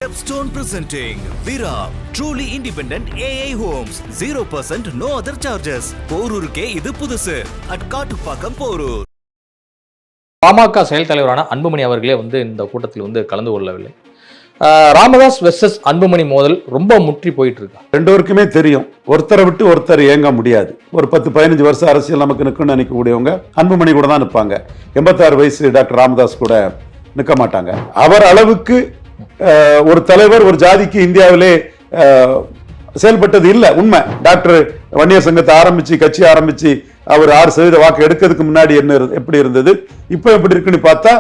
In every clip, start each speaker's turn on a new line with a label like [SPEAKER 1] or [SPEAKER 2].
[SPEAKER 1] Stepstone presenting Vira, truly independent AI homes, 0% no other charges. போரூருக்கே இது புதுசு at Kattupakkam Porur.
[SPEAKER 2] PMK செயல் தலைவரான அன்புமணி அவர்களே இந்த கூட்டத்தில் கலந்து கொள்ளவில்லை. ராமதாஸ் வெர்சஸ் அன்புமணி மோதல் ரொம்ப முற்றி போயிட்டு இருக்கு.
[SPEAKER 3] ரெண்டோருக்குமே தெரியும், ஒருத்தரை விட்டு ஒருத்தர் இயங்க முடியாது. ஒரு 10-15 வருஷம் அரசியல் நமக்கு நிற்கணும்னு நினைக்கக்கூடியவங்க அன்புமணி கூட தான் நிற்பாங்க. 86 வயசு டாக்டர் ராமதாஸ் கூட நிற்க மாட்டாங்க. அவர் அளவுக்கு ஒரு தலைவர் ஒரு ஜாதிக்கு இந்தியாவிலே செயல்பட்டது இல்லை. உண்மை. டாக்டர் வன்னியர் சங்கத்தை ஆரம்பிச்சு கட்சி ஆரம்பிச்சு அவர் 6% வாக்கு எடுக்கிறதுக்கு முன்னாடி எப்படி இருந்தது, இப்ப எப்படி இருக்குன்னு பார்த்தா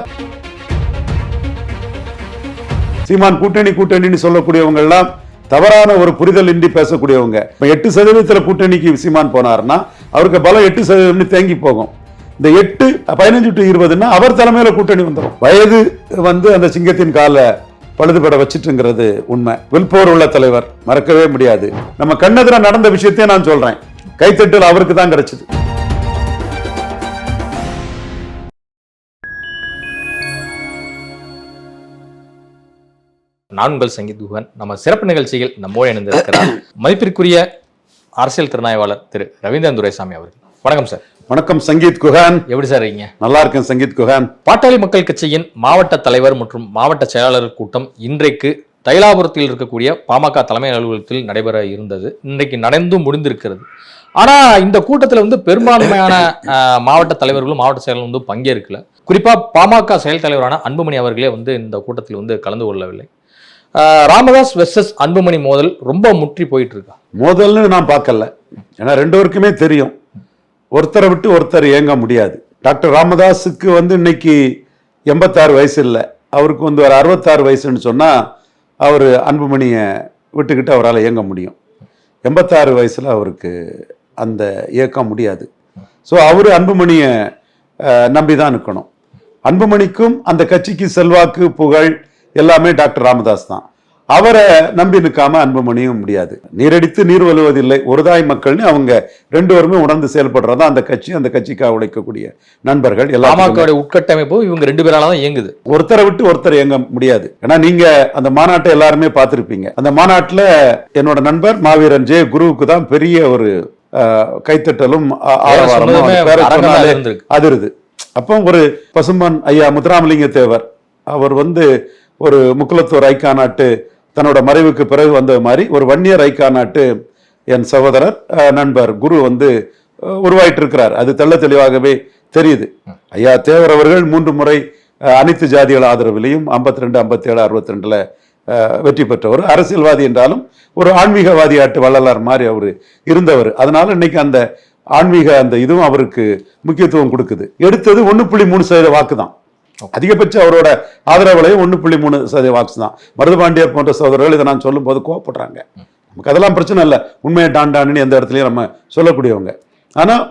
[SPEAKER 3] சீமான் கூட்டணின்னு சொல்லக்கூடியவங்க எல்லாம் தவறான ஒரு புரிதல் இன்றி பேசக்கூடியவங்க. 8% கூட்டணிக்கு சீமான் போனார்னா அவருக்கு பலம் 8% தேங்கி போகும். இந்த 8 15 to 20 அவர் தலைமையில கூட்டணி வந்துடும். வயது அந்த சிங்கத்தின் கால பழுதுபட வச்சுட்டுங்கிறது உண்மை. வில்போர் உள்ள தலைவர், மறக்கவே முடியாது. நம்ம கண்ணெதிர நடந்த விஷயத்தையே நான் சொல்றேன், கைத்தட்டல் அவருக்கு தான் கிடைச்சது.
[SPEAKER 2] நான் உங்கள் சங்கீத் குஹன். நம்ம சிறப்பு நிகழ்ச்சியில் நம்மோடு இணைந்திருக்கிறார் மதிப்பிற்குரிய அரசியல் திறனாய்வாளர் திரு ரவீந்திரன் துரைசாமி அவர்கள். வணக்கம் சார்.
[SPEAKER 3] வணக்கம் சங்கீத் குஹான்.
[SPEAKER 2] எப்படி சார் இருக்கீங்க?
[SPEAKER 3] நல்லா இருக்கேன் சங்கீத் குஹான்.
[SPEAKER 2] பாட்டாளி மக்கள் கட்சியின் மாவட்ட தலைவர் மற்றும் மாவட்ட செயலாளர் கூட்டம் இன்றைக்கு தைலாபுரத்தில் இருக்கக்கூடிய பாமக தலைமை அலுவலகத்தில் நடைபெற இருந்தது. இன்றைக்கு நடந்து முடிந்திருக்கிறது. ஆனா இந்த கூட்டத்தில் பெரும்பான்மையான மாவட்ட தலைவர்களும் மாவட்ட செயலர்களும் பங்கேற்கல. குறிப்பா பாமக செயல் தலைவரான அன்புமணி அவர்களே இந்த கூட்டத்தில் கலந்து கொள்ளவில்லை. ராமதாஸ் வெர்சஸ் அன்புமணி மோதல் ரொம்ப முற்றி போயிட்டு இருக்கா?
[SPEAKER 3] மோதல்னு நான் பார்க்கல. ஏன்னா ரெண்டோருக்குமே தெரியும், ஒருத்தரை விட்டு ஒருத்தர் இயங்க முடியாது. டாக்டர் ராமதாஸுக்கு இன்னைக்கு 86 வயசு இல்லை, அவருக்கு ஒரு 66 வயசுன்னு சொன்னா அவர் அன்புமணியை விட்டுக்கிட்டு அவரால் இயங்க முடியும். 86 வயசுல அவருக்கு அந்த இயக்கம் முடியாது. ஸோ அவர் அன்புமணியை நம்பிதான் இருக்கணும். அன்புமணிக்கும் அந்த கட்சிக்கு செல்வாக்கு புகழ் எல்லாமே டாக்டர் ராமதாஸ் தான். அவரை நம்பி நிற்காம அன்புமணியும் முடியாது. நீரடித்து நீர் வலுவதில்லை, ஒருதாய் மக்கள்னு அவங்க ரெண்டு பேருமே உணர்ந்து செயல்படுறதா அந்த கட்சி, அந்த கட்சிக்காக உழைக்கக்கூடிய நண்பர்கள் எல்லாமே
[SPEAKER 2] உட்கட்டமைப்பு இவங்க ரெண்டு பேரால தான் இயங்குது.
[SPEAKER 3] ஒருத்தரை விட்டு ஒருத்தர் இயங்க முடியாது. ஏன்னா நீங்க அந்த மாநாட்டை எல்லாருமே பார்த்திருப்பீங்க. அந்த மாநாட்டில் என்னோட நண்பர் மாவீரன் ஜே குருவுக்கு தான் பெரிய ஒரு கைத்தட்டலும் ஆரவாரமும் அதிருது. அப்போ ஒரு பசும்பன் ஐயா முத்துராமலிங்க தேவர் அவர் ஒரு முக்குலத்தோர் ஐக்கா நாட்டு தன்னோட மறைவுக்கு பிறகு வந்த மாதிரி ஒரு வன்னியர் ஐக்கா நாட்டு என் சகோதரர் நண்பர் குரு உருவாயிட்டு இருக்கிறார். அது தெள்ள தெளிவாகவே தெரியுது. ஐயா தேவர் அவர்கள் 3 முறை அனைத்து ஜாதிகள் ஆதரவிலையும் 52, 57, 62 வெற்றி பெற்றவர். அரசியல்வாதி என்றாலும் ஒரு ஆன்மீகவாதியாட்டு வள்ளலார் மாதிரி அவர் இருந்தவர். அதனால இன்னைக்கு அந்த ஆன்மீக அந்த இதுவும் அவருக்கு முக்கியத்துவம் கொடுக்குது. எடுத்தது 1.3% வாக்கு தான். அதிகபட்ச அவரோட ஆதரவுலையும் 1.3% வாக்கு தான். மருதுபாண்டியர் போன்ற சகோதரர்கள் இதை நான் சொல்லும் போது கோவப்படுறாங்க. நமக்கு அதெல்லாம் பிரச்சனை இல்லை, உண்மையை டாண்டான்னு எந்த இடத்துலையும் நம்ம சொல்லக்கூடியவங்க. ஆனால்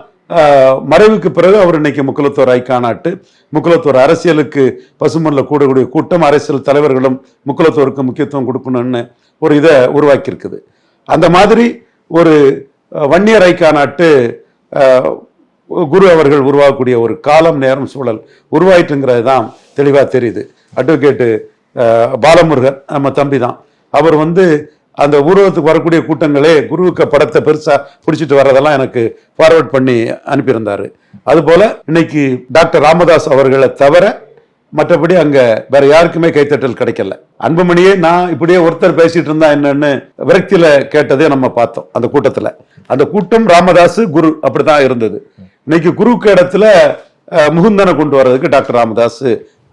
[SPEAKER 3] மறைவுக்கு பிறகு அவர் இன்னைக்கு முக்குலத்தோர் ஐக்கா நாட்டு, முக்குலத்தோர் அரசியலுக்கு பசுமண்ணில் கூடக்கூடிய கூட்டம், அரசியல் தலைவர்களும் முக்குலத்தோருக்கு முக்கியத்துவம் கொடுக்கணும்னு ஒரு இதை உருவாக்கி இருக்குது. அந்த மாதிரி ஒரு வன்னியர் ஐக்கா நாட்டு குரு அவர்கள் உருவாக்கக்கூடிய ஒரு காலம் நேரம் சூழல் உருவாயிட்டுங்கிறது தான் தெளிவாக தெரியுது. அட்வொகேட்டு பாலமுருகன் நம்ம தம்பி தான். அவர் அந்த ஊர்வலத்துக்கு வரக்கூடிய கூட்டங்களே குருவுக்கு படத்தை பெருசா பிடிச்சிட்டு வர்றதெல்லாம் எனக்கு ஃபார்வர்ட் பண்ணி அனுப்பியிருந்தாரு. அதுபோல இன்னைக்கு டாக்டர் ராமதாஸ் அவர்களை தவிர மற்றபடி அங்க வேற யாருக்குமே கைத்தட்டல் கிடைக்கல. அன்புமணியே நான் இப்படியே ஒருத்தர் பேசிட்டு இருந்தா என்னன்னு விரக்தியில கேட்டதே நம்ம பார்த்தோம் அந்த கூட்டத்துல. அந்த கூட்டம் ராமதாஸ் குரு அப்படித்தான் இருந்தது. இன்னைக்கு குருக்கு இடத்துல முகுந்தனை கொண்டு வர்றதுக்கு டாக்டர் ராமதாஸ்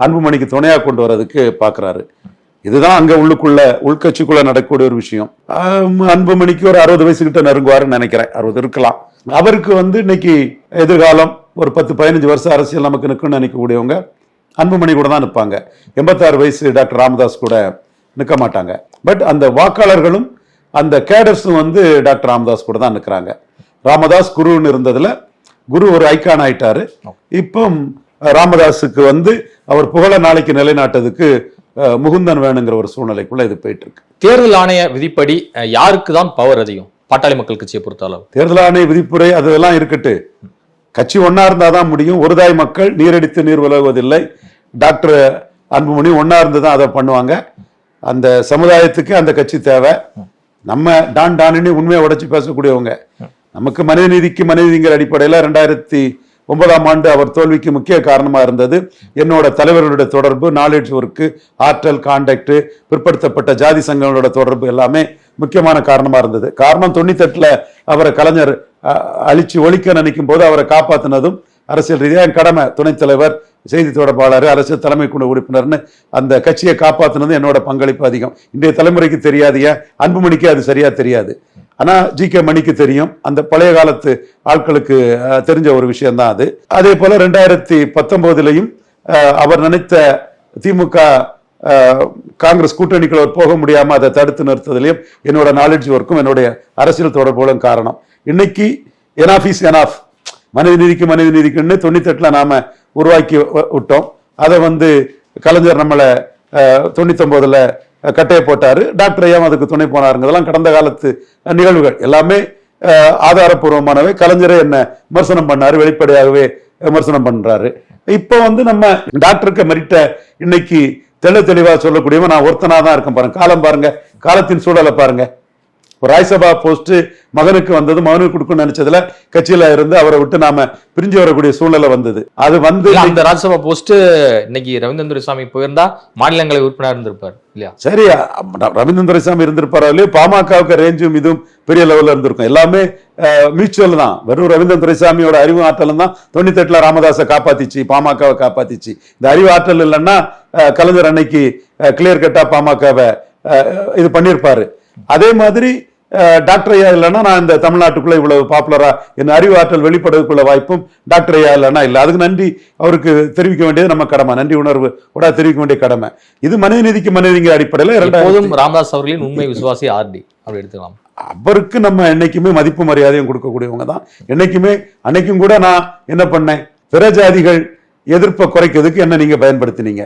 [SPEAKER 3] அன்புமணிக்கு துணையா கொண்டு வர்றதுக்கு பாக்குறாரு. இதுதான் அங்க உள்கட்சிக்குள்ள நடக்கக்கூடிய ஒரு விஷயம். அன்புமணிக்கு ஒரு 60 வயசு கிட்ட நெருங்குவாருன்னு நினைக்கிறேன், 60 இருக்கலாம். அவருக்கு இன்னைக்கு எதிர்காலம் ஒரு 10-15 வருஷம் அரசியல் நமக்கு நிற்கணும்னு நினைக்கக்கூடியவங்க அன்புமணி கூட தான் நிற்பாங்க. 86 வயசு டாக்டர் ராமதாஸ் கூட நிற்க மாட்டாங்க. பட் அந்த வாக்காளர்களும் அந்த கேடர்ஸும் டாக்டர் ராமதாஸ் கூட தான் நிற்கிறாங்க. ராமதாஸ் குருன்னு இருந்ததுல குரு ஒரு ஐக்கான் ஆயிட்டாரு. இப்போ ராமதாஸுக்கு அவர் புகழ நாளைக்கு நிலைநாட்டதுக்கு முகுந்தன் வேணுங்கிற ஒரு சூழ்நிலைக்குள்ள இது போயிட்டு இருக்கு.
[SPEAKER 2] தேர்தல் ஆணைய விதிப்படி யாருக்கு தான் பவர் அதிகம் பாட்டாளி மக்கள் கட்சியை பொறுத்தளவு?
[SPEAKER 3] தேர்தல் ஆணைய விதிப்புரை அதெல்லாம் இருக்கட்டு, கட்சி ஒன்னா இருந்தாதான் முடியும். ஒருதாய் மக்கள் நீரடித்து நீர் விலகுவதில்லை. டாக்டர் அன்புமணி ஒன்னா இருந்து தான் அதை பண்ணுவாங்க. அந்த சமுதாயத்துக்கு அந்த கட்சி தேவை. நம்ம டான்னு உண்மையை உடைச்சு பேசக்கூடியவங்க. நமக்கு மனித நீதிங்கிற அடிப்படையில் 2009ஆம் ஆண்டு அவர் தோல்விக்கு முக்கிய காரணமா இருந்தது என்னோட தலைவர்களுடைய தொடர்பு, நாலேஜ் ஒர்க்கு, ஆற்றல், கான்டாக்ட், பிற்படுத்தப்பட்ட ஜாதி சங்கங்களோட தொடர்பு எல்லாமே முக்கியமான காரணமா இருந்தது. காரணம் 98ல் அவரை கலைஞர் அழிச்சு ஒழிக்க நினைக்கும் போது அவரை காப்பாத்தினதும் அரசியல் ரீதியாக என் கடமை. துணைத் தலைவர், செய்தி தொடர்பாளர், அரசியல் தலைமை குழு உறுப்பினர்னு அந்த கட்சியை காப்பாற்றினது என்னோட பங்களிப்பு அதிகம். இன்றைய தலைமுறைக்கு தெரியாது, ஏன் அன்புமணிக்கு அது சரியா தெரியாது. ஆனா GK மணிக்கு தெரியும். அந்த பழைய காலத்து ஆட்களுக்கு தெரிஞ்ச ஒரு விஷயம்தான் அது. அதே போல 2019 அவர் நினைத்த திமுக காங்கிரஸ் கூட்டணிக்குள்ள போக முடியாம அதை தடுத்து நிறுத்ததிலையும் என்னோட நாலேஜ் ஒர்க்கும் என்னுடைய அரசியல் தொடர்புகளும் காரணம். இன்னைக்கு எனாஃப் இஸ் எனாஃப், மனித நீதிக்குன்னு 98ல் நாம உருவாக்கி விட்டோம். அதை கலைஞர் நம்மளை 99ல் கட்டையை போட்டாரு. டாக்டர் ஐயா அதுக்கு துணை போனாருங்க. இதெல்லாம் கடந்த காலத்து நிகழ்வுகள், எல்லாமே ஆதாரப்பூர்வமானவை. கலைஞரே என்ன விமர்சனம் பண்ணாரு, வெளிப்படையாகவே விமர்சனம் பண்றாரு. இப்போ நம்ம டாக்டருக்கு மெரிட்ட இன்னைக்கு தெளிவா சொல்லக்கூடியவன் நான் ஒருத்தனா தான் இருக்கேன். பாருங்க, காலம் பாருங்க, காலத்தின் சூழலை பாருங்க. ராஜ்யசபா போஸ்ட் மகனுக்கு வந்தது, மகனுக்கு கொடுக்கணும்னு நினைச்சதுல கட்சியில இருந்து அவரை விட்டு நாம பிரிஞ்சு வரக்கூடிய சூழ்நிலை வந்தது. அது
[SPEAKER 2] அந்த ராஜ்யசபா போஸ்ட் இன்னைக்கு ரவீந்திரன் துரைசாமி போயிருந்தா மாநிலங்களவை உறுப்பினர் இருந்திருப்பார் இல்லையா?
[SPEAKER 3] சரி, ரவீந்திரன் துரைசாமி இருந்திருப்பாரோ இல்லையோ, பாமகவுக்கு ரேஞ்சும் இதுவும் பெரிய லெவல்ல இருந்திருக்கும். எல்லாமே மியூச்சுவல் தான். வெறும் ரவீந்திரன் துரைசாமியோட அறிவு ஆற்றலும் தான் 98ல் ராமதாஸை காப்பாத்திச்சு, பாமகவை காப்பாத்திச்சு. இந்த அறிவு ஆற்றல் இல்லைன்னா கலைஞர் அன்னைக்கு கிளியர் கட்டா பாமகவை இது பண்ணியிருப்பாரு. அதே மாதிரி டாக்டர் ஐயா இல்லைன்னா நான் இந்த தமிழ்நாட்டுக்குள்ள இவ்வளவு பாப்புலரா என் அறிவாற்றல் வெளிப்படுவதற்குள்ள வாய்ப்பும் டாக்டர் ஐயா இல்லைன்னா இல்லை. அதுக்கு நன்றி அவருக்கு தெரிவிக்க வேண்டியது நம்ம கடமை, நன்றி உணர்வு கூட தெரிவிக்க வேண்டிய கடமை. இது மனித நீதிங்கிற அடிப்படையில்
[SPEAKER 2] ராமதாஸ் அவர்களின் உண்மை விசுவாசி RD அப்படி எடுத்துக்கலாம்.
[SPEAKER 3] அவருக்கு நம்ம என்னைக்குமே மதிப்பு மரியாதையும் கொடுக்கக்கூடியவங்க தான். என்னைக்குமே அன்னைக்கும் கூட நான் என்ன பண்ணேன், பிற ஜாதிகள் எதிர்ப்பை குறைக்கிறதுக்கு என்ன நீங்க பயன்படுத்தினீங்க,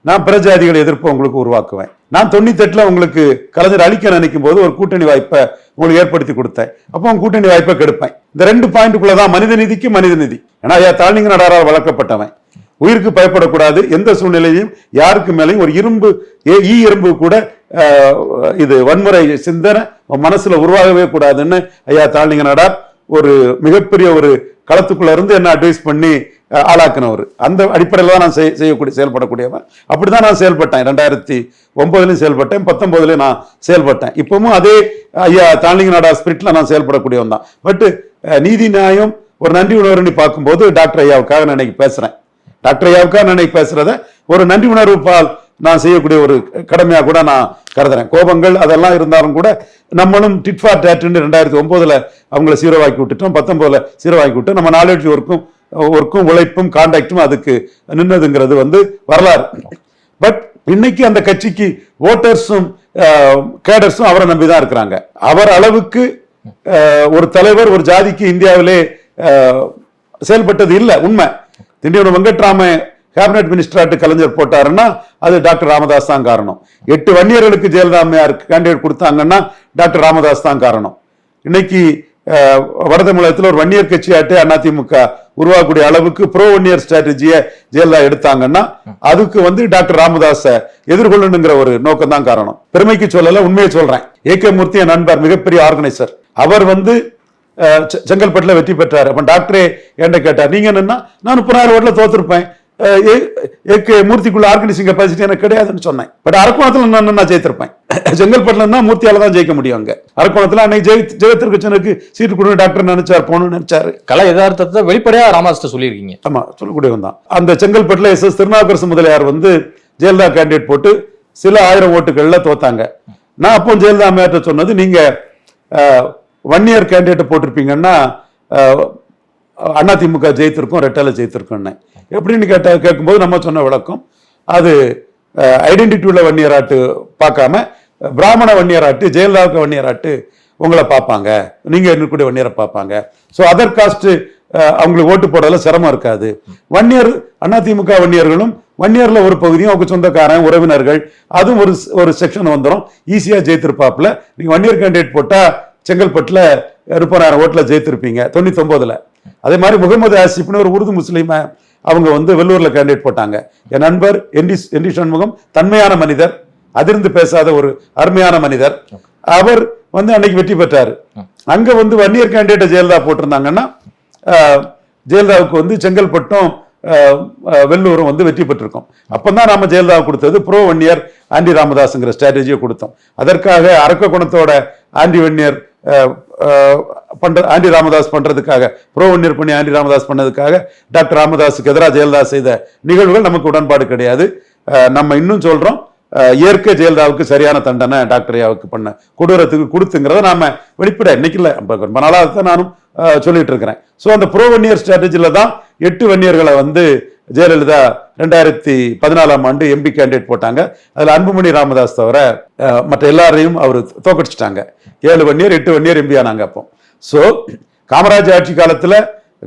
[SPEAKER 3] நான் பிற ஜாதிகள் எதிர்ப்பை உங்களுக்கு உருவாக்குவேன். நான் 98ல் உங்களுக்கு கலைஞர் அளிக்க நினைக்கும் போது ஒரு கூட்டணி வாய்ப்பை உங்களுக்கு ஏற்படுத்தி கொடுத்தேன். அப்போ கூட்டணி வாய்ப்பை கெடுப்பேன். இந்த 2 பாயிண்ட்டுக்குள்ளதான் மனித நீதி. ஏன்னா ஐயா தாழ்நிலை நடாரால் வளர்க்கப்பட்டவன், உயிருக்கு பயப்படக்கூடாது, எந்த சூழ்நிலையும் யாருக்கு மேலையும் ஒரு எறும்பு கூட இது வன்முறை சிந்தனை மனசுல உருவாகவே கூடாதுன்னு ஐயா தாழ்நிலை நடார் ஒரு மிகப்பெரிய ஒரு களத்துக்குள்ள இருந்து என்ன அட்வைஸ் பண்ணி ஆளாக்கினவர். அந்த அடிப்படையில் தான் நான் செயல்படக்கூடியவன். அப்படிதான் நான் செயல்பட்டேன். 2009 செயல்பட்டேன், 19 நான் செயல்பட்டேன். இப்பவும் அதே ஐயா தாழ்நிலை ஸ்பிரிட்ல நான் செயல்படக்கூடியவன் தான். பட் நீதி நியாயம் ஒரு நன்றி உணர்வு பார்க்கும்போது டாக்டர் ஐயாவுக்காக நான் இன்னைக்கு பேசுறேன். டாக்டர் ஐயாவுக்காக நான் இன்னைக்கு பேசுறத ஒரு நன்றி உணர்வு பால் நான் செய்யக்கூடிய ஒரு கடமையா கூட நான் கருதுறேன். கோபங்கள் அதெல்லாம் இருந்தாலும் கூட நம்மளும் டிட் ஃபார் டேட்னு 2009ல் அவங்களை சீரவாக்கி விட்டுட்டோம், 19ல் சீரவாக்கி விட்டு நம்ம நாலேஜ் ஒர்க்கும் உழைப்பும் கான்டாக்டும் அதுக்கு நின்னதுங்கிறது வரலாறு. பட் இன்னைக்கு அந்த கட்சிக்கு ஓட்டர்ஸும் கேடர்ஸும் அவரை நம்பிதான் இருக்கிறாங்க. அவர் அளவுக்கு ஒரு தலைவர் ஒரு ஜாதிக்கு இந்தியாவிலே செயல்பட்டது இல்லை. உண்மை. திண்டிவனம் வெங்கட்ராம கேபினட் மினிஸ்டராட்டு கலைஞர் போட்டாருன்னா அது டாக்டர் ராமதாஸ் தான் காரணம். 8 வன்னியர்களுக்கு ஜெயலலிதா கேண்டிடேட் கொடுத்தாங்கன்னா டாக்டர் ராமதாஸ் தான் காரணம். இன்னைக்கு வடதமிழகத்தில் ஒரு வன்னியர் கட்சியாட்டு அதிமுக உருவாக்கக்கூடிய அளவுக்கு ப்ரோ வன்னியர் ஸ்ட்ராட்டஜியை ஜெயலலிதா எடுத்தாங்கன்னா அதுக்கு டாக்டர் ராமதாஸை எதிர்கொள்ளணுங்கிற ஒரு நோக்கம் தான் காரணம். பெருமைக்கு சொல்லல, உண்மையை சொல்றேன். AK மூர்த்தி என் நண்பர், மிகப்பெரிய ஆர்கனைசர். அவர் செங்கல்பட்டுல வெற்றி பெற்றார். அப்ப டாக்டரே என்கிட்ட கேட்டார், நீங்க என்னன்னா நான் 30,000 ஓட்டுல தோத்துருப்பேன், AK மூர்த்திக்குள்ள ஆர்கனைசிங் கெப்பாசிட்டி எனக்கு கிடையாதுன்னு சொன்னேன். பட் அரக்கோணத்துல நான் ஜெயித்திருப்பேன். செங்கல்பட்டுல இருந்தா மூர்த்தியால தான் ஜெயிக்க முடியும். அங்க அரக்கோணத்துல அன்னைக்கு ஜெயத்திற்கு சீட்டு கொடுங்க டாக்டர் நினைச்சார், போகணும்னு நினைச்சாரு.
[SPEAKER 2] கலை யதார்த்தத்தை வெளிப்படையா ராமதாஸ் சொல்லியிருக்கீங்க.
[SPEAKER 3] ஆமா, சொல்லக்கூடியவன் தான். அந்த செங்கல்பட்டுல SS திருநாவுக்கரசு முதலியார் ஜெயலலிதா கேண்டிடேட் போட்டு சில 1000 ஓட்டுகள்ல தோத்தாங்க. நான் அப்போ ஜெயலலிதா அம்மையார்ட்ட சொன்னது, நீங்க வன்னியர் கேண்டிடேட் போட்டிருப்பீங்கன்னா அதிமுக ஜெயித்திருக்கும், ரெட்டலை ஜெயித்திருக்கும். எப்படின்னு கேட்கும்போது நம்ம சொன்ன விளக்கம், அது ஐடென்டிட்டி உள்ள வன்னியராட்டு பார்க்காம பிராமண வன்னியராட்டு, ஜெயலலிதாவுக்கு வன்னியராட்டு உங்களை பார்ப்பாங்க, நீங்க இருக்கக்கூடிய வன்னியரை பார்ப்பாங்க. ஸோ அதர் காஸ்ட் அவங்களுக்கு ஓட்டு போடுறதுல சிரமம் இருக்காது. வன்னியர் அதிமுக வன்னியர்களும் வன்னியர்ல ஒரு பகுதியும் அவங்க சொந்தக்காரன் உறவினர்கள் அதுவும் ஒரு செக்ஷன் வந்துடும், ஈஸியா ஜெயித்திருப்பாப்புல. நீங்க வன்னியர் கேண்டிடேட் போட்டா செங்கல்பட்டுல 30,000 ஓட்டுல ஜெயித்திருப்பீங்க 99ல். அதே மாதிரி முகமது ஆசிப்னு ஒரு உருது முஸ்லீம அவங்க வெள்ளூர்ல கேண்டிடேட் போட்டாங்க. என் நண்பர் என்டி சண்முகம், தன்மையான மனிதர், அதிர்ந்து பேசாத ஒரு அருமையான மனிதர். அவர் வந்து அன்னைக்கு வெற்றி பெற்றாரு. அங்க வந்து வன்னியர் கேண்டிடேட் ஜெயலலிதா போட்டிருந்தாங்கன்னா ஜெயலலிதாவுக்கு வந்து செங்கல்பட்டும் வெள்ளூரும் வந்து வெற்றி பெற்றிருக்கோம். அப்பதான் நாம ஜெயலலிதா கொடுத்தது ப்ரோ வன்னியர் ஆண்டி ராமதாஸ்ங்கிற ஸ்ட்ராட்டஜியை கொடுத்தோம். அதற்காக அரக்க குணத்தோட ஆண்டி வன்னியர் ஆண்டி ராமதாஸ் பண்றதுக்காக ப்ரோ வன்னியர் பண்ணி ஆண்டி ராமதாஸ் பண்ணதுக்காக டாக்டர் ராமதாஸுக்கு எதிராக ஜெயலலிதா செய்த நிகழ்வுகள் நமக்கு உடன்பாடு கிடையாது. நம்ம இன்னும் சொல்றோம், இயற்கை ஜெயலலிதாவுக்கு சரியான தண்டனை டாக்டர் ஐயாவுக்கு பண்ண கொடூரத்துக்கு கொடுத்துங்கிறத நாம வெளிப்பட இன்னைக்கு இல்லை, ரொம்ப நாளாக தான் நானும் சொல்லிட்டு இருக்கிறேன். ஸோ அந்த ப்ரோ வன்னியர் ஸ்ட்ராட்டஜில தான் 8 வன்னியர்களை வந்து ஜெயலலிதா 2014ஆம் ஆண்டு எம்பி கேண்டிடேட் போட்டாங்க. அதுல அன்புமணி ராமதாஸ் தவிர மற்ற எல்லாரையும் அவர் தோக்கடிச்சிட்டாங்க. 7 வன்னியர் 8 வன்னியர் எம்பி ஆனாங்க. அப்போ ஸோ காமராஜ் ஆட்சி காலத்துல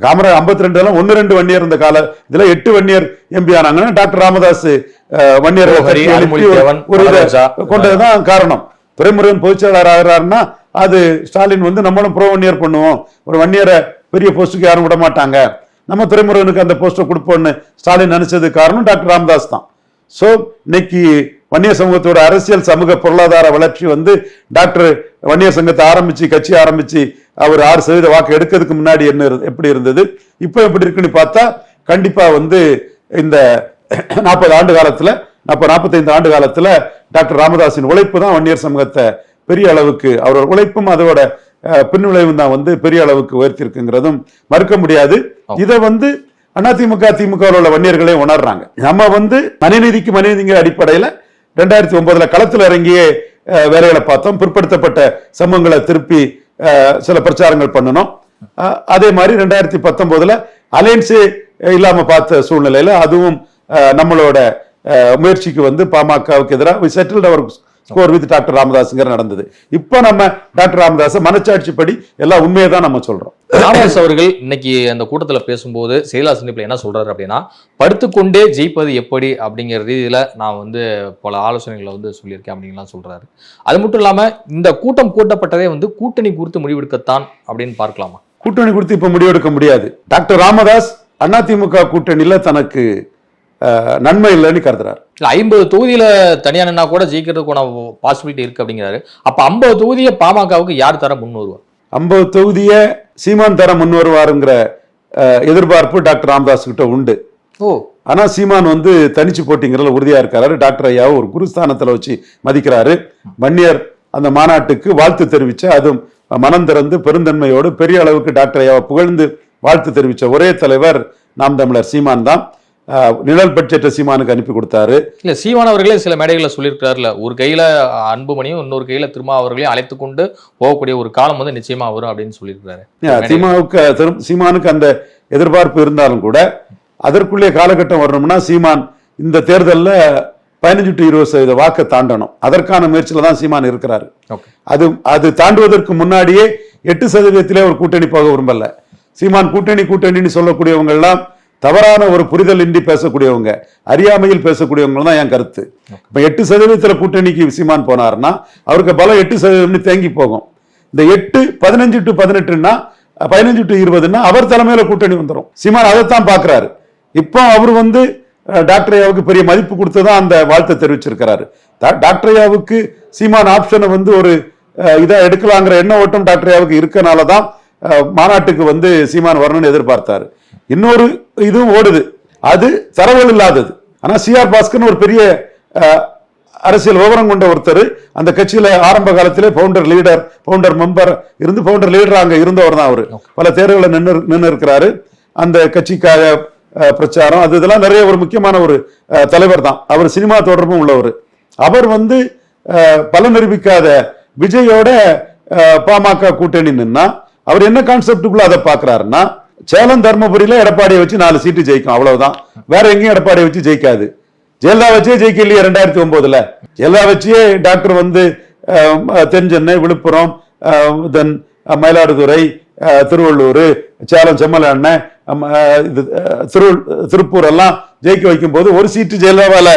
[SPEAKER 3] காமராஜ் 52 1-2 வன்னியர் இருந்த கால இதுல 8 வன்னியர் எம்பி ஆனாங்கன்னா டாக்டர் ராமதாஸ் வன்னியர் கொண்டதுதான் காரணம். துரைமுருகன் பொதுச்செயலாளர் ஆகிறாருன்னா அது ஸ்டாலின் வந்து நம்மளும் ப்ரோ வன்னியர் பண்ணுவோம், ஒரு வன்னியரை பெரிய போஸ்டுக்கு யாரும் விட மாட்டாங்க, நம்ம துரைமுருகனுக்கு அந்த போஸ்டை கொடுப்போம்னு ஸ்டாலின் நினைச்சது காரணம் டாக்டர் ராமதாஸ் தான். ஸோ இன்னைக்கு வன்னியர் சமூகத்தோட அரசியல் சமூக பொருளாதார வளர்ச்சி வந்து டாக்டர் வன்னியர் சங்கத்தை ஆரம்பிச்சு கட்சி ஆரம்பிச்சு அவர் 6% வாக்கு எடுக்கிறதுக்கு முன்னாடி எப்படி இருந்தது, இப்போ எப்படி இருக்குன்னு பார்த்தா கண்டிப்பா வந்து இந்த 40 ஆண்டு காலத்துல 45 ஆண்டு காலத்துல டாக்டர் ராமதாஸின் உழைப்பு தான் வன்னியர் சமூகத்தை பெரிய அளவுக்கு, அவரோட உழைப்பும் அதோட பின்விளைவும் தான் வந்து பெரிய அளவுக்கு உயர்த்திருக்குங்கிறதும் மறுக்க முடியாது. இதை வந்து அதிமுக திமுக உள்ள வன்னியர்களே உணர்றாங்க. நம்ம வந்து மனிதநீதிக்கு மனிதநீதிங்கிற அடிப்படையில 2009 களத்தில் இறங்கியே வேலைகளை பார்த்தோம். பிற்படுத்தப்பட்ட சமூகங்களை திருப்பி சில பிரச்சாரங்கள் பண்ணணும். அதே மாதிரி 2019 அலையன்ஸே இல்லாம பார்த்த சூழ்நிலையில அதுவும் நம்மளோட முயற்சிக்கு வந்து பாமகவுக்கு எதிராக செட்டில்ட் அவர் ஸ்கோர் வித் டாக்டர் ராமதாஸ்ங்கிற நடந்தது. இப்ப நம்ம டாக்டர் ராமதாஸ் மனச்சாட்சிப்படி எல்லாம் உண்மையை தான் நம்ம சொல்றோம்.
[SPEAKER 2] ராமதாஸ் அவர்கள் இன்னைக்கு அந்த கூட்டத்தில் பேசும்போது செயலாளர் சந்திப்பில் என்ன சொல்றாரு அப்படின்னா, படுத்துக்கொண்டே ஜெயிப்பது எப்படி அப்படிங்கிற ரீதியில நான் வந்து பல ஆலோசனைகளை வந்து சொல்லியிருக்கேன் அப்படின்லாம் சொல்றாரு. அது மட்டும் இல்லாம இந்த கூட்டம் கூட்டப்பட்டதே வந்து கூட்டணி குறித்து முடிவெடுக்கத்தான் அப்படின்னு பார்க்கலாமா?
[SPEAKER 3] கூட்டணி குறித்து இப்ப முடிவெடுக்க முடியாது. டாக்டர் ராமதாஸ் அதிமுக கூட்டணியில தனக்கு நன்மை இல்லைன்னு கருதுறாரு.
[SPEAKER 2] 50 தொகுதியில தனியானா கூட ஜெயிக்கிறதுக்கான பாசிபிலிட்டி இருக்கு அப்படிங்கிறாரு. அப்ப 50 தொகுதியை பாமகவுக்கு யார் தர முன் வருவார்?
[SPEAKER 3] 50 தொகுதியை சீமான் தர முன் வருவாருங்கிற எதிர்பார்ப்பு டாக்டர் ராமதாஸ் கிட்ட உண்டு. ஆனா சீமான் வந்து தனிச்சு போட்டிங்கிறதுல உறுதியா இருக்காரு. டாக்டர் ஐயாவை ஒரு குருஸ்தானத்துல வச்சு மதிக்கிறாரு. வன்னியர் அந்த மாநாட்டுக்கு வாழ்த்து தெரிவிச்ச, அதுவும் மனம் திறந்து பெருந்தன்மையோடு பெரிய அளவுக்கு டாக்டர் ஐயாவை புகழ்ந்து வாழ்த்து தெரிவிச்ச ஒரே தலைவர் நாம் தமிழர் சீமான் தான். நிழல் பட்ஜெட்டை சீமானுக்கு அனுப்பி கொடுத்தாரு.
[SPEAKER 2] இல்ல சீமான் அவர்களே சில மேடைகளை சொல்லியிருக்காருல, ஒரு கையில அன்புமணியும் இன்னொரு கையில திருமா அவர்களையும் அழைத்து கொண்டு போகக்கூடிய ஒரு காலம் வந்து நிச்சயமா வரும் அப்படின்னு சொல்லியிருக்காரு.
[SPEAKER 3] சீமானுக்கு அந்த எதிர்பார்ப்பு இருந்தாலும் கூட அதற்குள்ளே காலகட்டம் வரணும்னா சீமான் இந்த தேர்தலில் 15 to 20% வாக்கை தாண்டணும். அதற்கான முயற்சியில தான் சீமான் இருக்கிறாரு. அது தாண்டுவதற்கு முன்னாடியே 8% ஒரு கூட்டணி போக விரும்பல. சீமான் கூட்டணின்னு சொல்லக்கூடியவங்க எல்லாம் தவறான ஒரு புரிதல் இன்றி பேசக்கூடியவங்க, அறியாமையில் பேசக்கூடியவங்க தான் என் கருத்து. இப்ப 8% கூட்டணிக்கு சீமான் போனாருன்னா அவருக்கு பலம் 8% தேங்கி போகும். இந்த 15 to 18ன்னா 15 to 20ன்னா அவர் தலைமையில கூட்டணி வந்துடும். சீமான் அதைத்தான் பாக்குறாரு. இப்போ அவர் வந்து டாக்டர் ஐயாவுக்கு பெரிய மதிப்பு கொடுத்துதான் அந்த வாழ்த்தை தெரிவிச்சிருக்கிறாரு. டாக்டர் ஐயாவுக்கு சீமான் ஆப்ஷனை வந்து ஒரு இதா எடுக்கலாங்கிற எண்ண ஓட்டம் டாக்டர் ஐயாவுக்கு இருக்கனாலதான் மாநாட்டுக்கு வந்து சீமான் வரணும்னு எதிர்பார்த்தாரு. இன்னொரு இதுவும் ஓடுது, அது தரவல் இல்லாதது. ஆனா சிஆர் பாஸ்கர் ஒரு பெரிய அரசியல் விவரம் கொண்ட ஒருத்தர், அந்த கட்சியில ஆரம்ப காலத்திலே பவுண்டர் மெம்பர் இருந்து பவுண்டர் லீடர் அங்க இருந்தவர் தான். அவரு பல தேர்வுகளை நின்று இருக்கிறாரு. அந்த கட்சிக்காக பிரச்சாரம் அது இதெல்லாம் நிறைய ஒரு முக்கியமான ஒரு தலைவர் தான். அவர் சினிமா தொடர்பும் உள்ளவர். அவர் வந்து பல நிரூபிக்காத விஜயோட பாமக கூட்டணி நின்னா அவர் என்ன கான்செப்டுக்குள்ள அதை பாக்குறாருன்னா, சேலம் தர்மபுரியில எடப்பாடியை வச்சு 4 சீட்டு ஜெயிக்கும், அவ்வளவுதான். வேற எங்கேயும் எடப்பாடியை வச்சு ஜெயிக்காது. ஜெயலலிதா வச்சே ஜெயிக்கலையே 2009. ஜெயலலிதா வச்சே டாக்டர் வந்து தென் சென்னை, விழுப்புரம், தென் மயிலாடுதுறை, திருவள்ளூர், சேலம் செம்மலண்ண, திருப்பூர் எல்லாம் ஜெயிக்க வைக்கும் போது ஒரு சீட்டு ஜெயலலிதாவால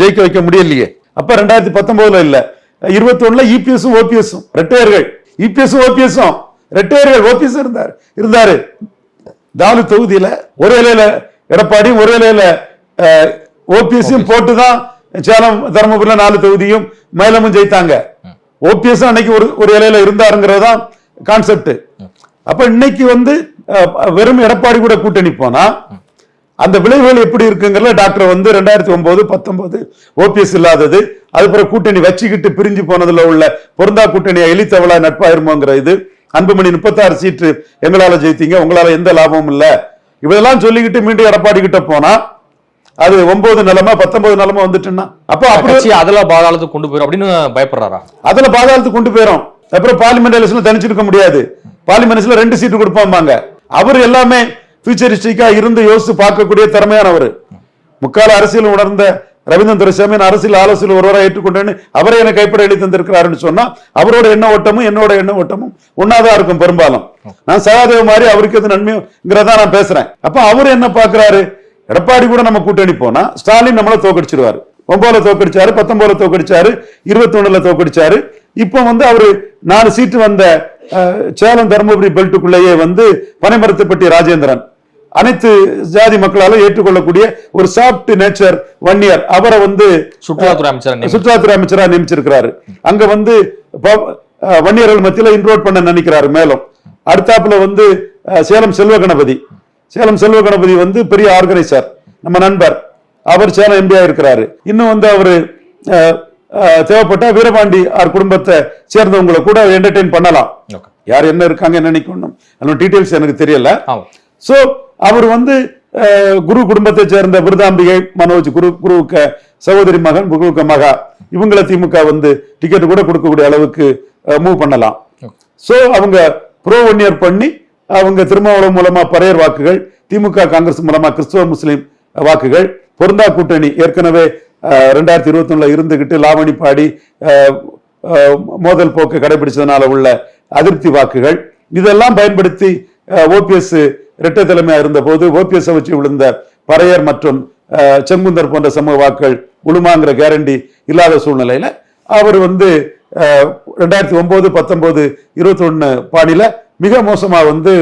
[SPEAKER 3] ஜெயிக்க வைக்க முடியலையே. அப்ப 2019 இல்ல 21 இபிஎஸும் ஓபிஎஸும் ரெட்டையர்கள், இபிஎஸும் ஓபிஎஸும் ரெட்டையர்கள், ஓபிஎஸ் இருந்தாரு 4 தொகுதியில. ஒரு இலையில எடப்பாடியும் ஒரு இலையில ஓபிஎஸையும் போட்டுதான் சேலம் தருமபுரியில 4 தொகுதியும் மயிலமும் ஜெயித்தாங்க. ஓபிஎஸ் அன்னைக்கு ஒரு இலையில இருந்தாருங்கிறது தான் கான்செப்ட். அப்ப இன்னைக்கு வந்து வெறும் எடப்பாடி கூட கூட்டணி போனா அந்த விளைவுகள் எப்படி இருக்குங்கிறத டாக்டர் வந்து 2009, 19 ஓபிஎஸ் இல்லாதது, அதுக்கப்புறம் கூட்டணி வச்சுக்கிட்டு பிரிஞ்சு போனதுல உள்ள பொருந்தா கூட்டணியை எலித்தவளா நட்பாயிருமோங்கிற இது, அன்புமணி 36 சீட்டு எங்களால ஜெயித்தீங்க, உங்களால எந்த லாபமும் இல்ல, இவெல்லாம் சொல்லிக்கிட்டு மீண்டும் எடப்பாடி கிட்ட போனா அது 9 நிலைமை 19 நிலைமை வந்துட்டுன்னா அப்ப அப்படி
[SPEAKER 2] அதுல பாதாளத்துக்கு கொண்டு போயிடும் அப்படின்னு பயப்படுறாரா?
[SPEAKER 3] அதுல பாதாளத்துக்கு கொண்டு போயிடும். அப்புறம் பார்லிமெண்ட் எலெக்ஷன்ல தனிச்சிருக்க முடியாது. பார்லிமெண்ட்ஸ்ல 2 சீட்டு கொடுப்பாங்க. அவர் எல்லாமே ஃபியூச்சரிஸ்டிக்கா இருந்து யோசிச்சு பார்க்கக்கூடிய திறமையானவர். முக்கால அரசியல் உணர்ந்த ரவீந்திரன் துரைசாமி அரசியல் ஆலோசனை ஒருவராக ஏற்றுக்கொண்டேன்னு அவரே எனக்கு கைப்பட எழுதி தந்திருக்கிறாருன்னு சொன்னா அவரோட எண்ண ஓட்டமும் என்னோட எண்ண ஓட்டமும் ஒன்னாதான் இருக்கும் பெரும்பாலும். நான் சகாதேவ மாதிரி அவருக்கு எது நன்மைங்கிறதா நான் பேசுறேன். அப்ப அவர் என்ன பாக்குறாரு, எடப்பாடி கூட நம்ம கூட்டணி போனா ஸ்டாலின் நம்மள தோக்கடிச்சிருவாரு. 9 தோக்கடிச்சாரு, 19 தோக்கடிச்சாரு, 21 தோக்கடிச்சாரு. இப்ப வந்து அவரு 4 சீட்டு வந்த சேலம் தருமபுரி பெல்ட்டுக்குள்ளேயே வந்து பனைமரத்துப்பட்டி ராஜேந்திரன் அனைத்து ஜாதி மக்களாலும் ஏற்றுக்கொள்ளக்கூடிய ஒரு சாஃப்ட் நேச்சர் வன்னியர், அவரை வந்து சுற்றுலாத்துறை அமைச்சரா நியமிச்சிருக்கிறாரு. அங்க வந்து வன்னியர்கள் மத்தியில இன்ரோட் பண்ண நினைக்கிறாரு. மேலும் அடுத்தாப்புல வந்து சேலம் செல்வ கணபதி வந்து பெரிய ஆர்கனைசர், நம்ம நண்பர், அவர் சேலம் எம்பியா இருக்கிறாரு. இன்னும் வந்து அவரு தேவைப்பட்ட வீரபாண்டி குடும்பத்தை சேர்ந்தவங்களை கூட என்டர்டெயின் பண்ணலாம். யார் என்ன இருக்காங்க என்ன நினைக்கணும் டீடைல்ஸ் எனக்கு தெரியல. சோ அவர் வந்து குரு குடும்பத்தை சேர்ந்த விருதாம்பிகை மனோஜ், குருவுக்கு சகோதரி மகன், குருவுக்கு மகா, இவங்களை திமுக வந்து டிக்கெட் கூட கொடுக்கக்கூடிய அளவுக்கு மூவ் பண்ணலாம். சோ அவங்க ப்ரோ ஒன்னியர் பண்ணி அவங்க திருமாவளவன் மூலமா பறையர் வாக்குகள், திமுக காங்கிரஸ் மூலமா கிறிஸ்துவ முஸ்லிம் வாக்குகள், பொருந்தா கூட்டணி ஏற்கனவே 2021 இருந்துகிட்டு லாவணி பாடி மோதல் போக்கு கடைபிடிச்சதுனால உள்ள அதிருப்தி வாக்குகள், இதெல்லாம் பயன்படுத்தி ஓபிஎஸ் இரட்டை தலைமையா இருந்த போது ஓபிஎஸ் வச்சு விழுந்த பறையர் மற்றும் செங்குந்தர் போன்ற சமூக வாக்குகள் உளுமாங்கிற கேரண்டி இல்லாத சூழ்நிலையில அவர் வந்து 2009, 19, 21 பாணியில மிக மோசமா வந்து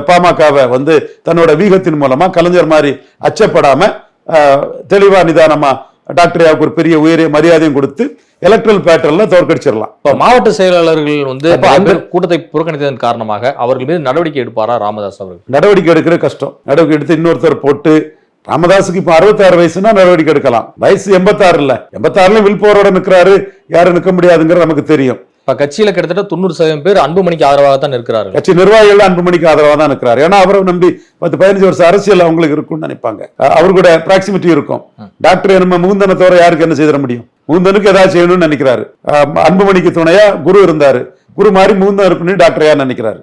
[SPEAKER 3] பாமகவை வந்து தன்னோட வீகத்தின் மூலமா கலைஞர் மாதிரி அச்சப்படாம தெளிவா நிதானமா டாக்டர் ஒரு பெரிய உயரிய மரியாதையும் கொடுத்து எலக்ட்ரல் பேட்டர்ல தோற்கடிச்சிடலாம்.
[SPEAKER 2] மாவட்ட செயலாளர்கள் வந்து கூட்டத்தை புறக்கணித்ததன் காரணமாக அவர்கள் மீது நடவடிக்கை எடுப்பாரா ராமதாஸ் அவர்கள்?
[SPEAKER 3] நடவடிக்கை எடுக்கிற கஷ்டம். நடவடிக்கை எடுத்து இன்னொருத்தர் போட்டு, ராமதாஸுக்கு இப்ப 66 வயசுனா நடவடிக்கை எடுக்கலாம். வயசு 86 இல்ல, 86 வில் போரோட நிற்கிறாரு, யாரும் நிற்க முடியாதுங்கிறது நமக்கு தெரியும்.
[SPEAKER 2] இப்ப கட்சியில கிட்டத்தட்ட 90% பேர் அன்புமணிக்கு ஆதரவாக தான் இருக்கிறாரு.
[SPEAKER 3] கட்சி நிர்வாகிகள் அன்புமணிக்கு ஆதரவாக தான் இருக்கிறாரு. ஏன்னா அவரை நம்பி 10-15 வருஷம் அரசியல் அவங்களுக்கு இருக்கும்னு நினைப்பாங்க. அவரு கூட பிராக்சிமிட்டி இருக்கும். டாக்டர் நம்ம முகுந்தனை தவிர யாருக்கு என்ன செய்திட முடியும்? முகுந்தனுக்கு ஏதாவது செய்யணும்னு நினைக்கிறாரு. அன்புமணிக்கு துணையா குரு இருந்தாரு, குரு மாதிரி முகுந்தன் இருக்குன்னு டாக்டர் யார் நினைக்கிறாரு.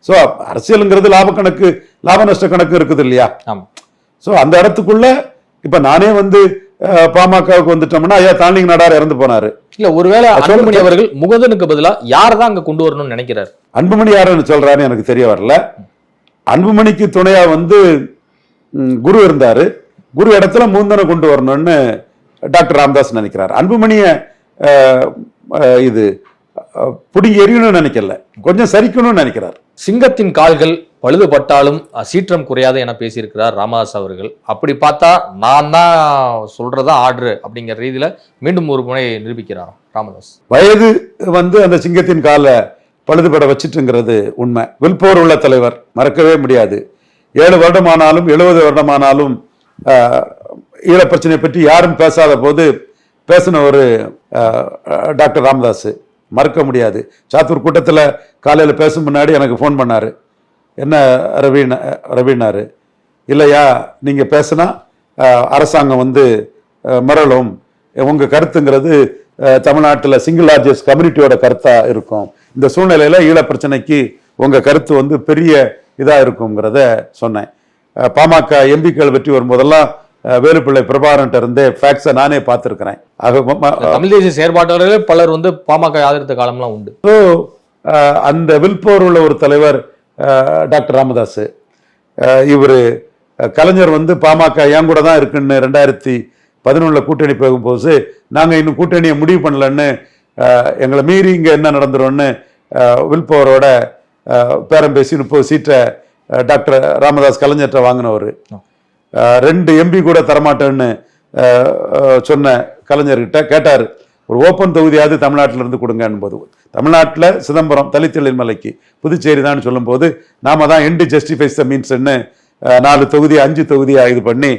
[SPEAKER 3] சோ அரசியலுங்கிறது லாப நஷ்ட கணக்கு இருக்குது இல்லையா? சோ அந்த இடத்துக்குள்ள இப்ப நானே வந்து பாமகவுக்கு வந்துட்டோம்னா ஐயா தாண்டிங் நாடார் இறந்து போனாரு.
[SPEAKER 2] இல்ல ஒருவேளை அன்புமணி அவர்கள் முகுந்தனுக்கு பதிலா யாரதான் அங்க கொண்டு வரணும்னு நினைக்கிறார்?
[SPEAKER 3] அன்புமணி யாருன்னு சொல்றாருன்னு எனக்கு தெரிய வரல. அன்புமணிக்கு துணையா வந்து குரு இருந்தாரு, குரு இடத்துல முகுந்தனை கொண்டு வரணும்னு டாக்டர் ராமதாஸ் நினைக்கிறார். அன்புமணிய இது புடிங்கி எறியணும்னு நினைக்கல, கொஞ்சம் சரிக்கணும்னு நினைக்கிறார்.
[SPEAKER 2] சிங்கத்தின் கால்கள் பழுதுபட்டாலும் சீற்றம் குறையாது என பேசியிருக்கிறார் ராமதாஸ் அவர்கள். அப்படி பார்த்தா நான் தான் சொல்றதா ஆர்டர் அப்படிங்கிற ரீதியில மீண்டும் ஒரு முறை நிரூபிக்கிறார் ராமதாஸ்.
[SPEAKER 3] வயது வந்து அந்த சிங்கத்தின் காலை பழுதுபட வச்சுட்டுங்கிறது உண்மை. வில்போர் உள்ள தலைவர், மறக்கவே முடியாது. 7 வருடமானாலும் 70 வருடமானாலும் ஈழ பிரச்சனை பற்றி யாரும் பேசாத போது பேசின ஒரு டாக்டர் ராமதாஸ், மறக்க முடியாது. சாத்தூர் கூட்டத்தில் காலையில் பேசும் முன்னாடி எனக்கு ஃபோன் பண்ணாரு. என்ன ரவினாரு, இல்லையா நீங்கள் பேசுனா அரசாங்கம் வந்து மிரளும், உங்கள் கருத்துங்கிறது தமிழ்நாட்டில் சிங்கிள் லார்ஜஸ்ட் கம்யூனிட்டியோட கருத்தாக இருக்கும், இந்த சூழ்நிலையில் ஈழ பிரச்சனைக்கு உங்கள் கருத்து வந்து பெரிய இதாக இருக்குங்கிறத சொன்னேன். பாமக எம்பிக்கள் வெற்றி வரும்போதெல்லாம் வேலுப்பிள்ளை பிரபாகரன் இருந்தே ஃபேக்ட்ஸை நானே பார்த்துருக்கிறேன்.
[SPEAKER 2] தமிழ் தேசிய செயற்பாட்டாளர்கள் பலர் வந்து பாமக ஆதரித்த காலம்லாம் உண்டு.
[SPEAKER 3] ஸோ அந்த வில்போர் உள்ள ஒரு தலைவர் டாக்டர் ராமதாஸ். இவர் கலைஞர் வந்து பாமக என் கூட தான் இருக்குன்னு 2011 கூட்டணி போகும்போது நாங்கள் இன்னும் கூட்டணியை முடிவு பண்ணலன்னு எங்களை மீறி இங்கே என்ன நடந்துரும்னு வில்போரோட பேரம் பேசி 30 சீட்டை டாக்டர் ராமதாஸ் கலைஞர்கிட்ட வாங்கினவர். 2 எம்பி கூட தரமாட்டேன்னு சொன்ன கலைஞர்கிட்ட கேட்டாரு, ஒரு ஓப்பன் தொகுதியாவது தமிழ்நாட்டில இருந்து கொடுங்கன்னு போது, தமிழ்நாட்டில் சிதம்பரம் தலித்தெழில் மலைக்கு புதுச்சேரி தான் சொல்லும்போது நாம தான் எண்டு ஜஸ்டிஃபைஸ் த மீன்ஸ்ன்னு 4 தொகுதி 5 தொகுதியா இது பண்ணி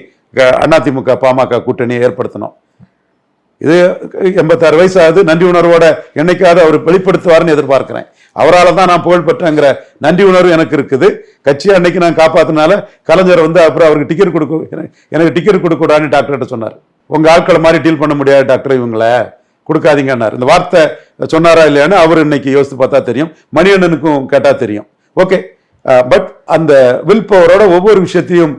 [SPEAKER 3] அதிமுக பாமக கூட்டணியை ஏற்படுத்தணும். இது 86 வயசு ஆகுது. நன்றி உணர்வோட என்னைக்காவது அவர் வெளிப்படுத்துவார்னு எதிர்பார்க்கிறேன். அவரால் தான் நான் புகழ் பெற்றங்கிற நன்றி உணர்வு எனக்கு இருக்குது. கட்சி அன்னைக்கு நான் காப்பாத்தினால கலைஞர் வந்து அப்புறம் அவருக்கு டிக்கெட் எனக்கு டிக்கெட் கொடுக்கூடாதுன்னு டாக்டர்கிட்ட சொன்னார். உங்க ஆட்களை மாதிரி டீல் பண்ண முடியாது டாக்டர், இவங்களை கொடுக்காதீங்கன்னார். இந்த வார்த்தை சொன்னாரா இல்லையான்னு அவர் இன்னைக்கு யோசித்து பார்த்தா தெரியும், மணியண்ணனுக்கும் கேட்டா தெரியும். ஓகே, பட் அந்த வில் பவரோட ஒவ்வொரு விஷயத்தையும்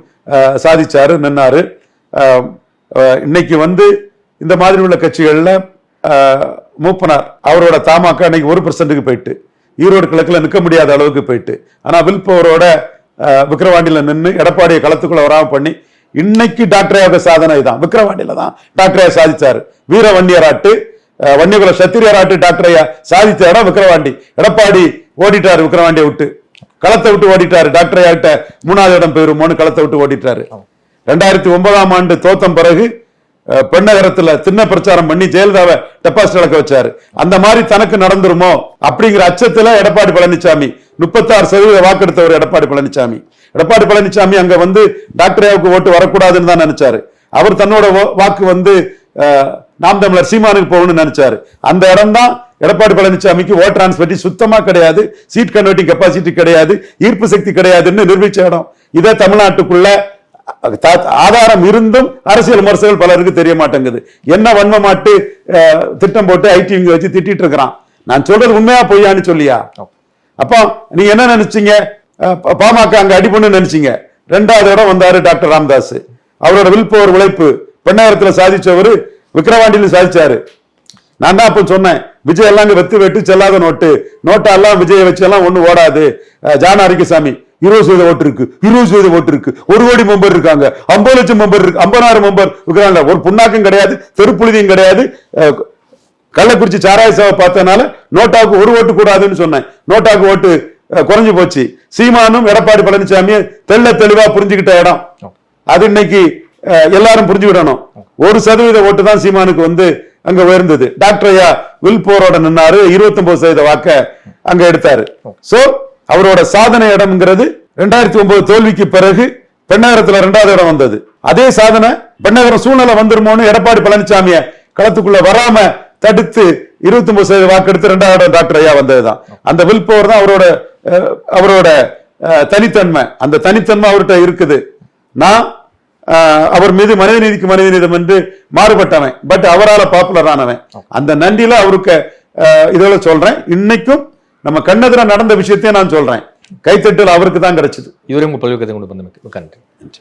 [SPEAKER 3] சாதிச்சாரு, நின்னாரு. இன்னைக்கு வந்து இந்த மாதிரி உள்ள கட்சிகள்ல மூப்பனார் அவரோட தமாக அன்னைக்கு 1% போயிட்டு, ஈரோடு கிழக்குல நிற்க முடியாத அளவுக்கு போயிட்டு, ஆனா வில் பவரோட விக்கிரவாண்டியில நின்று எடப்பாடியை களத்துக்குள்ள வராம பண்ணி இன்னைக்கு டாக்டரையாக சாதனை தான். விக்கிரவாண்டியில தான் டாக்டரையா சாதிச்சாரு. வீர வன்னியராட்டு வன்னியகுல சத்திரியராட்டு டாக்டரையா சாதித்த இடம் விக்கிரவாண்டி. எடப்பாடி ஓடிட்டாரு, விக்கிரவாண்டியை விட்டு களத்தை விட்டு ஓடிட்டாரு. டாக்டரையாட்ட 3வது இடம் போயிருமோன்னு களத்தை விட்டு ஓடிட்டாரு. 2009ஆம் ஆண்டு தோத்தம் பிறகு பெண்ணகரத்துல சின்ன பிரச்சாரம் பண்ணி ஜெயலலிதாவை டெபாசிட் இழக்க வச்சாரு. அந்த மாதிரி தனக்கு நடந்துருமோ அப்படிங்கிற அச்சத்துல எடப்பாடி பழனிசாமி 36% வாக்கெடுத்தவர் எடப்பாடி பழனிசாமி. எடப்பாடி பழனிசாமி அங்க வந்து டாக்டரையாவுக்கு ஓட்டு வரக்கூடாதுன்னு தான் நினைச்சாரு. அவர் தன்னோட வாக்கு வந்து நாம் தமிழர் சீமானுக்கு போகணும்னு நினைச்சாரு. அந்த இடம் தான் எடப்பாடி பழனிசாமிக்கு ஓட் டிரான்ஸ்பர் சுத்தமா கிடையாது, சீட் கன்வெர்ட்டிங் கெப்பாசிட்டி கிடையாது, ஈர்ப்பு சக்தி கிடையாதுன்னு நிரூபிச்ச இடம். இதை தமிழ்நாட்டுக்குள்ள ஆதாரம் இருந்தும் அரசியல் விமர்சகர்கள் பலருக்கு தெரிய மாட்டேங்குது. என்ன வன்மமாட்டு திட்டம் போட்டு ஐடி வச்சு திட்டிட்டு இருக்கிறான். நான் சொல்றது உண்மையா பொய்யான்னு சொல்லியா? அப்போ நீங்க என்ன நினைச்சீங்க? பாமக அங்க அடிபண்ணு நினைச்சீங்க. 2வது இடம் வந்தாரு டாக்டர் ராமதாஸ். அவரோட வில்பவர் உழைப்பு பெண்ணகரத்துல சாதிச்சவரு விக்கிரவாண்டியில சாதிச்சாரு. நான் தான் அப்ப சொன்னேன், விஜய் எல்லாம் வெத்து வெட்டு செல்லாத நோட்டெல்லாம் விஜயை வச்சு எல்லாம் ஒண்ணு ஓடாது. ஜான அரிக்கசாமி 20% ஓட்டு இருக்கு, 20% ஓட்டு இருக்கு, 1 கோடி மெம்பர் இருக்காங்க, 50 லட்சம் மெம்பர் இருக்கு, 50,000 மெம்பர் இருக்கிறாங்க. ஒரு புண்ணாக்கும் கிடையாது, தெருப்புழுதியும் கிடையாது. கள்ளக்குறிச்சி சாராய சேவை பார்த்தனால நோட்டாவுக்கு 1 ஓட்டு கூடாதுன்னு சொன்னேன். நோட்டாவுக்கு ஓட்டு குறைஞ்சு போச்சு. சீமானும் எடப்பாடி பழனிசாமியை தெளிவா புரிஞ்சுக்கிட்ட இடம் அது. இன்னைக்கு எல்லாரும் புரிஞ்சுக்கிடணும். 1% ஓட்டு தான் சீமானுக்கு வந்து அங்க உயர்ந்தது. டாக்டர் ஐயா வில் போரோட நின்னாரு, 29% வாக்க அங்க எடுத்தாரு. சோ அவரோட சாதனை இடம்ங்கிறது 2009 தோல்விக்கு பிறகு பெண்ணகரத்துல 2வது இடம் வந்தது. அதே சாதனை பெண்ணகரம் சூழ்நிலை வந்துருமோன்னு எடப்பாடி பழனிசாமிய களத்துக்குள்ள வராம தடுத்து 29% வாக்கெடுத்து 2வது இடம் டாக்டர் ஐயா வந்ததுதான். அந்த வில் பவர் தான் அவரோட தனித்தன்மை. அந்த தனித்தன்மை அவர்கிட்ட இருக்குது. நான் அவர் மீது மனித நீதிக்கு மனித நீதம் என்று மாறுபட்டவன், பட் அவரால் பாப்புலர் ஆனவன். அந்த நன்றியில அவருக்கு இதோட சொல்றேன். இன்னைக்கும் நம்ம கண்ணெதிர நடந்த விஷயத்தையும் நான் சொல்றேன். கைத்தட்டல் அவருக்கு தான் கிடைச்சது.
[SPEAKER 2] இவரே உங்க பல்வேறு கதை கொண்டு வந்தமைக்கு நன்றி.